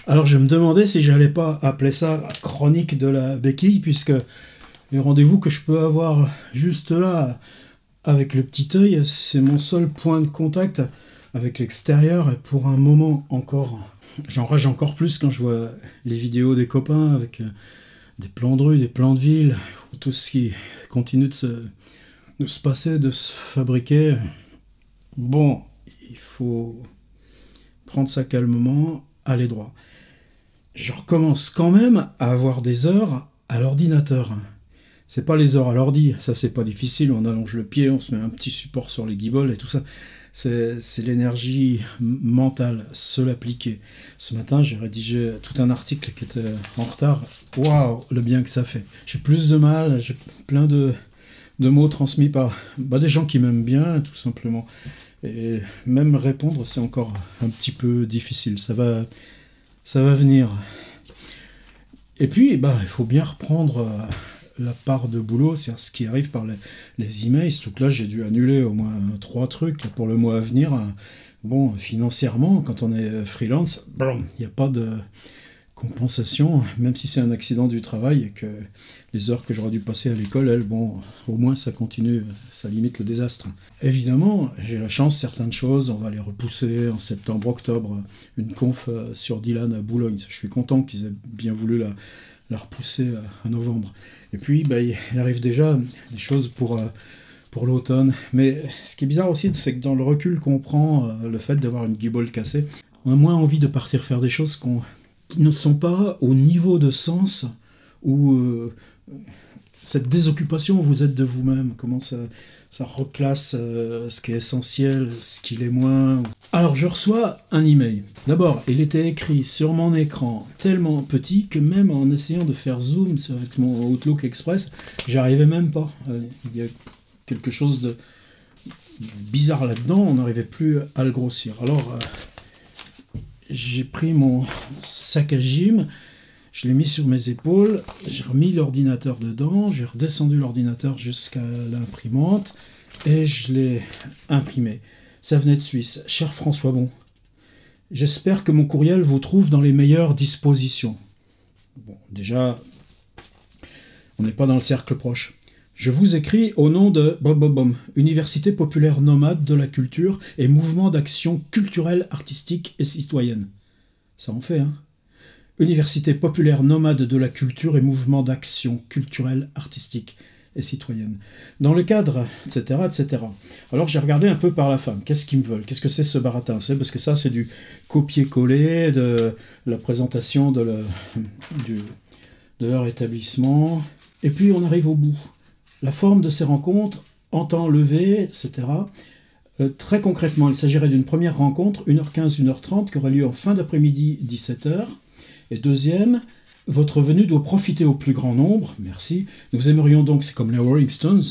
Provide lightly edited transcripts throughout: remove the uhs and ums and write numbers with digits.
Alors je me demandais si j'allais pas appeler ça chronique de la béquille, puisque les rendez-vous que je peux avoir juste là, avec le petit œil, c'est mon seul point de contact avec l'extérieur, et pour un moment encore. J'enrage encore plus quand je vois les vidéos des copains avec des plans de rue, des plans de ville, tout ce qui continue de se passer, de se fabriquer. Bon, il faut prendre ça calmement, aller droit. Je recommence quand même à avoir des heures à l'ordinateur. C'est pas les heures à l'ordi, ça c'est pas difficile, on allonge le pied, on se met un petit support sur les guibolles et tout ça. C'est l'énergie mentale, se l'appliquer. Ce matin, j'ai rédigé tout un article qui était en retard. Waouh, le bien que ça fait. J'ai plus de mal, j'ai plein de mots transmis par des gens qui m'aiment bien, tout simplement. Et même répondre, c'est encore un petit peu difficile. Ça va venir. Et puis, il faut bien reprendre la part de boulot, c'est ce qui arrive par les emails. Surtout que là, j'ai dû annuler au moins 3 trucs pour le mois à venir. Bon, financièrement, quand on est freelance, il n'y a pas de compensation, même si c'est un accident du travail et que les heures que j'aurais dû passer à l'école, elles, au moins ça continue, ça limite le désastre. Évidemment, j'ai la chance, certaines choses, on va les repousser en septembre, octobre, une conf sur Dylan à Boulogne. Je suis content qu'ils aient bien voulu la repousser à novembre. Et puis, il arrive déjà des choses pour l'automne. Mais ce qui est bizarre aussi, c'est que dans le recul qu'on prend, le fait d'avoir une guibole cassée, on a moins envie de partir faire des choses qui ne sont pas au niveau de sens où cette désoccupation où vous êtes de vous-même, comment ça reclasse ce qui est essentiel, ce qui l'est moins. Alors je reçois un email. D'abord, il était écrit sur mon écran tellement petit que même en essayant de faire zoom avec mon Outlook Express, j'arrivais même pas. Il y a quelque chose de bizarre là-dedans, on n'arrivait plus à le grossir. Alors j'ai pris mon sac à gym, je l'ai mis sur mes épaules, j'ai remis l'ordinateur dedans, j'ai redescendu l'ordinateur jusqu'à l'imprimante et je l'ai imprimé. Ça venait de Suisse. Cher François Bon, j'espère que mon courriel vous trouve dans les meilleures dispositions. Bon, déjà, on n'est pas dans le cercle proche. Je vous écris au nom de Université populaire nomade de la culture et mouvement d'action culturelle, artistique et citoyenne. Ça en fait, hein. Université populaire nomade de la culture et mouvement d'action culturelle, artistique et citoyenne. Dans le cadre, etc., etc. Alors j'ai regardé un peu par la femme. Qu'est-ce qu'ils me veulent? Qu'est-ce que c'est ce baratin? Parce que ça, c'est du copier-coller de la présentation de leur établissement. Et puis on arrive au bout. La forme de ces rencontres, en temps levé, etc. Très concrètement, il s'agirait d'une première rencontre, 1h15, 1h30, qui aurait lieu en fin d'après-midi, 17h. Et deuxième, votre venue doit profiter au plus grand nombre, merci. Nous aimerions donc, c'est comme les Rolling Stones,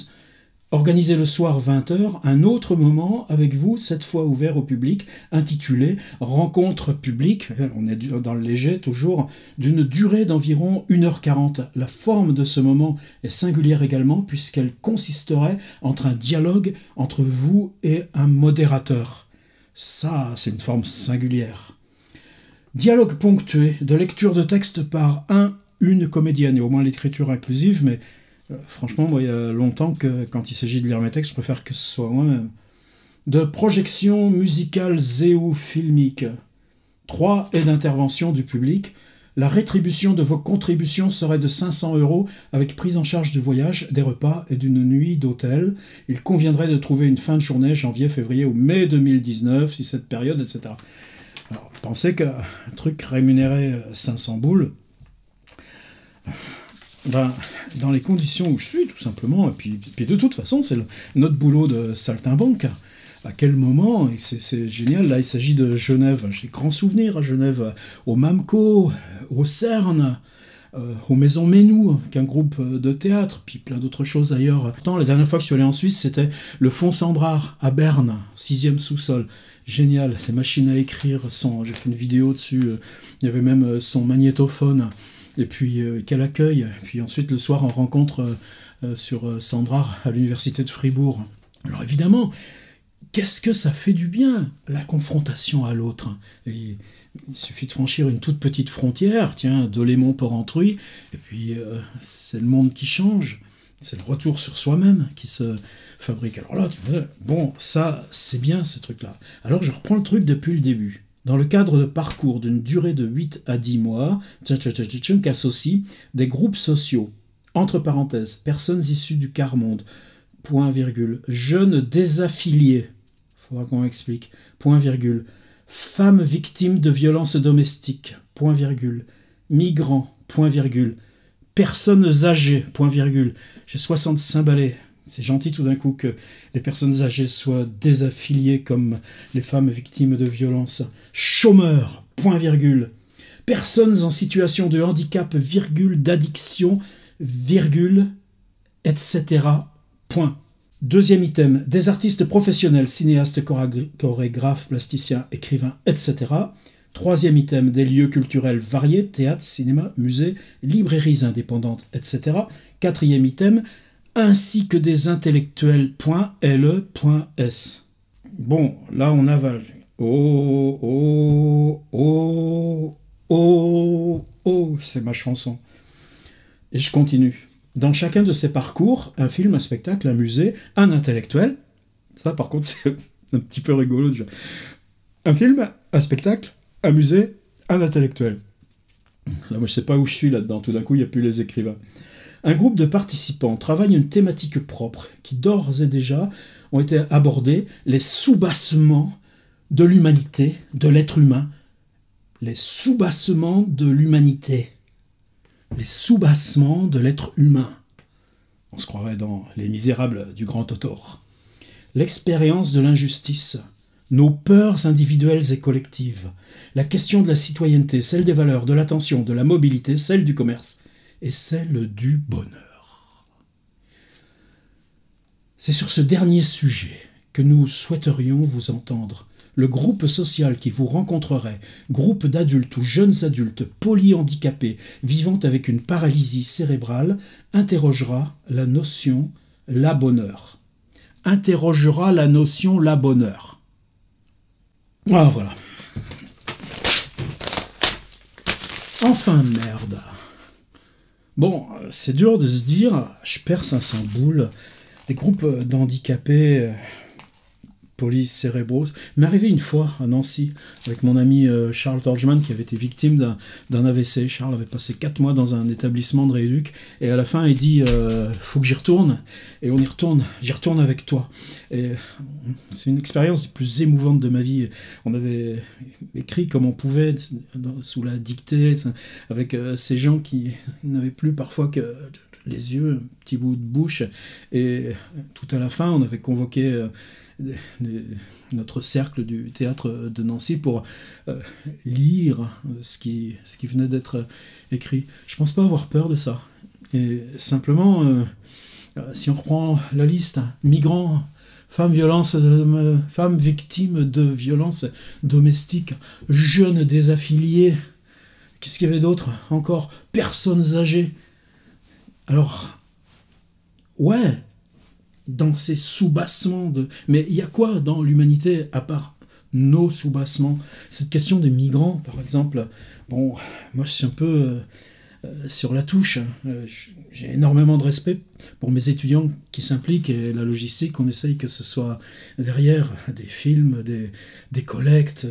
organiser le soir 20h un autre moment avec vous, cette fois ouvert au public, intitulé « Rencontre publique », on est dans le léger toujours, d'une durée d'environ 1h40. La forme de ce moment est singulière également, puisqu'elle consisterait entre un dialogue entre vous et un modérateur. Ça, c'est une forme singulière. Dialogue ponctué de lecture de texte par une comédienne, et au moins l'écriture inclusive, mais franchement, moi, il y a longtemps que quand il s'agit de lire mes textes, je préfère que ce soit moi-même. De projection musicale zéo-filmique. 3 et d'intervention du public. La rétribution de vos contributions serait de 500 € avec prise en charge du voyage, des repas et d'une nuit d'hôtel. Il conviendrait de trouver une fin de journée, janvier, février ou mai 2019, si cette période, etc. Alors, pensez qu'un truc rémunéré 500 boules, dans les conditions où je suis, tout simplement, et puis de toute façon, c'est notre boulot de saltimbanque. À quel moment, et c'est génial, là il s'agit de Genève, j'ai de grands souvenirs à Genève, au MAMCO, au CERN, aux Maisons Ménou, avec un groupe de théâtre, puis plein d'autres choses ailleurs. La dernière fois que je suis allé en Suisse, c'était le Fond Sandrard, à Berne, 6e sous-sol. Génial, ces machines à écrire, j'ai fait une vidéo dessus, il y avait même son magnétophone, et puis quel accueil. Puis ensuite, le soir, on rencontre sur Sandrard à l'université de Fribourg. Alors évidemment, qu'est-ce que ça fait du bien, la confrontation à l'autre. Et Il suffit de franchir une toute petite frontière, tiens, Dolémon Porrentruy, et puis c'est le monde qui change. C'est le retour sur soi-même qui se fabrique. Alors là, tu vois, bon, ça, c'est bien ce truc-là. Alors je reprends le truc depuis le début. Dans le cadre de parcours d'une durée de 8 à 10 mois, qu'associent des groupes sociaux, entre parenthèses, personnes issues du quart-monde, point virgule, jeunes désaffiliés, faudra qu'on explique, point virgule, femmes victimes de violences domestiques, point virgule, migrants, point virgule, personnes âgées, point virgule, j'ai 65 balais. C'est gentil tout d'un coup que les personnes âgées soient désaffiliées comme les femmes victimes de violences. Chômeurs, point virgule. Personnes en situation de handicap, virgule, d'addiction, virgule, etc. Point. Deuxième item, des artistes professionnels, cinéastes, chorégraphes, plasticiens, écrivains, etc. Troisième item, des lieux culturels variés, théâtre, cinéma, musée, librairies indépendantes, etc. Quatrième item, ainsi que des intellectuels, .le.s. Bon, là on avale. Oh, oh, oh, oh, oh, c'est ma chanson. Et je continue. Dans chacun de ces parcours, un film, un spectacle, un musée, un intellectuel, ça par contre c'est un petit peu rigolo déjà. Un film, un spectacle, un musée, un intellectuel. Là moi je sais pas où je suis là-dedans, tout d'un coup il n'y a plus les écrivains. Un groupe de participants travaille une thématique propre qui d'ores et déjà ont été abordés, les soubassements de l'humanité, de l'être humain. Les soubassements de l'humanité. Les soubassements de l'être humain. On se croirait dans Les Misérables du Grand Autor. L'expérience de l'injustice, nos peurs individuelles et collectives, la question de la citoyenneté, celle des valeurs, de l'attention, de la mobilité, celle du commerce et celle du bonheur. C'est sur ce dernier sujet que nous souhaiterions vous entendre. Le groupe social qui vous rencontrerait, groupe d'adultes ou jeunes adultes polyhandicapés vivant avec une paralysie cérébrale, interrogera la notion la bonheur. Interrogera la notion la bonheur. Ah voilà. Enfin merde. Bon, c'est dur de se dire, je perds 500 boules, des groupes d'handicapés polycérébraux. Il m'est arrivé une fois à Nancy avec mon ami Charles Torgeman qui avait été victime d'un AVC. Charles avait passé 4 mois dans un établissement de rééduc et à la fin il dit faut que j'y retourne et on y retourne, j'y retourne avec toi. Et c'est une expérience des plus émouvantes de ma vie. On avait écrit comme on pouvait sous la dictée avec ces gens qui n'avaient plus parfois que les yeux, un petit bout de bouche et tout à la fin on avait convoqué notre cercle du théâtre de Nancy pour lire ce qui venait d'être écrit. Je pense pas avoir peur de ça. Et simplement, si on reprend la liste, migrants, femmes victimes de violences domestiques, jeunes désaffiliés, qu'est-ce qu'il y avait d'autre encore? Personnes âgées. Alors, ouais, dans ces soubassements de... Mais il y a quoi dans l'humanité à part nos soubassements? Cette question des migrants, par exemple, bon, moi je suis un peu sur la touche. J'ai énormément de respect pour mes étudiants qui s'impliquent et la logistique, on essaye que ce soit derrière des films, des collectes,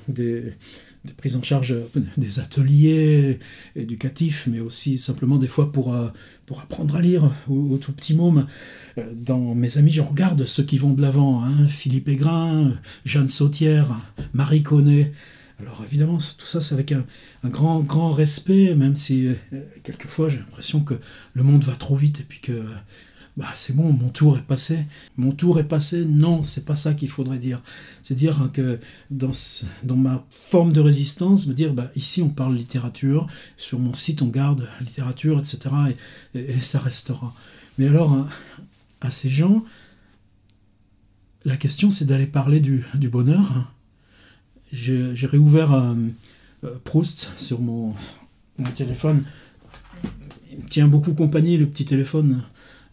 des prises en charge, des ateliers éducatifs, mais aussi simplement des fois pour apprendre à lire aux tout petits mômes. Dans mes amis, je regarde ceux qui vont de l'avant, hein, Philippe Aigrin, Jeanne Sautière, Marie Connet. Alors évidemment, tout ça c'est avec un grand respect, même si quelquefois j'ai l'impression que le monde va trop vite et puis que c'est bon, mon tour est passé. Mon tour est passé, non, c'est pas ça qu'il faudrait dire. C'est dire que dans ma forme de résistance, me dire, ici on parle littérature, sur mon site on garde littérature, etc. Et ça restera. Mais alors, à ces gens, la question c'est d'aller parler du bonheur. J'ai réouvert Proust sur mon téléphone. Il me tient beaucoup compagnie, le petit téléphone,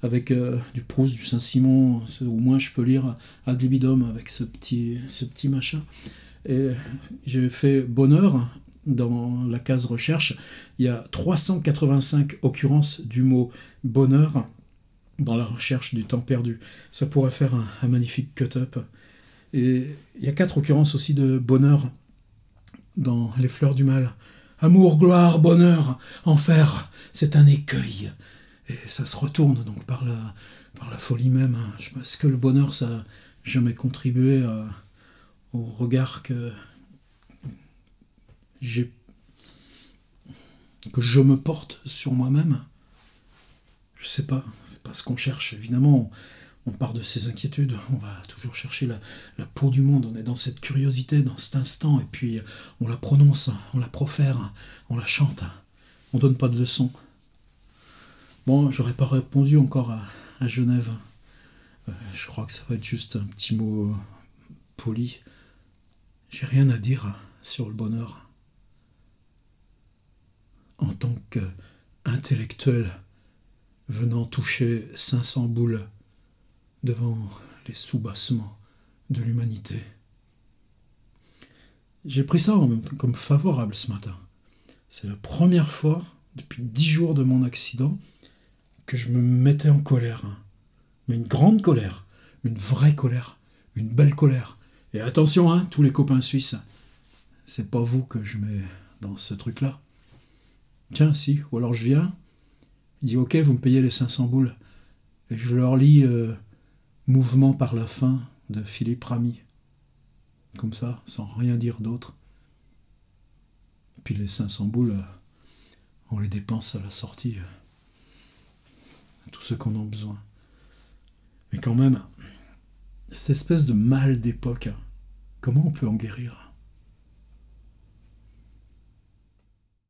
avec du Proust, du Saint-Simon, au moins je peux lire Ad libidum avec ce petit machin. Et j'ai fait bonheur. Dans la case recherche, il y a 385 occurrences du mot bonheur dans la recherche du temps perdu. Ça pourrait faire un magnifique cut-up. Et il y a 4 occurrences aussi de bonheur dans Les Fleurs du Mal. Amour, gloire, bonheur, enfer, c'est un écueil. Et ça se retourne donc par la folie même. Est-ce que le bonheur, ça n'a jamais contribué au regard que je me porte sur moi-même? Je sais pas, c'est pas ce qu'on cherche. Évidemment, on part de ses inquiétudes, on va toujours chercher la peau du monde, on est dans cette curiosité, dans cet instant, et puis on la prononce, on la profère, on la chante, on donne pas de leçons. Bon, j'aurais pas répondu encore à Genève. Je crois que ça va être juste un petit mot poli. J'ai rien à dire sur le bonheur. En tant qu'intellectuel venant toucher 500 boules devant les soubassements de l'humanité. J'ai pris ça comme favorable ce matin. C'est la première fois depuis 10 jours de mon accident que je me mettais en colère. Mais une grande colère, une vraie colère, une belle colère. Et attention, hein, tous les copains suisses, c'est pas vous que je mets dans ce truc-là. Tiens, si, ou alors je viens, je dis ok, vous me payez les 500 boules, et je leur lis Mouvement par la faim de Philippe Ramy. Comme ça, sans rien dire d'autre. Puis les 500 boules, on les dépense à la sortie. Tous ceux qu'on a besoin. Mais quand même, cette espèce de mal d'époque, comment on peut en guérir ?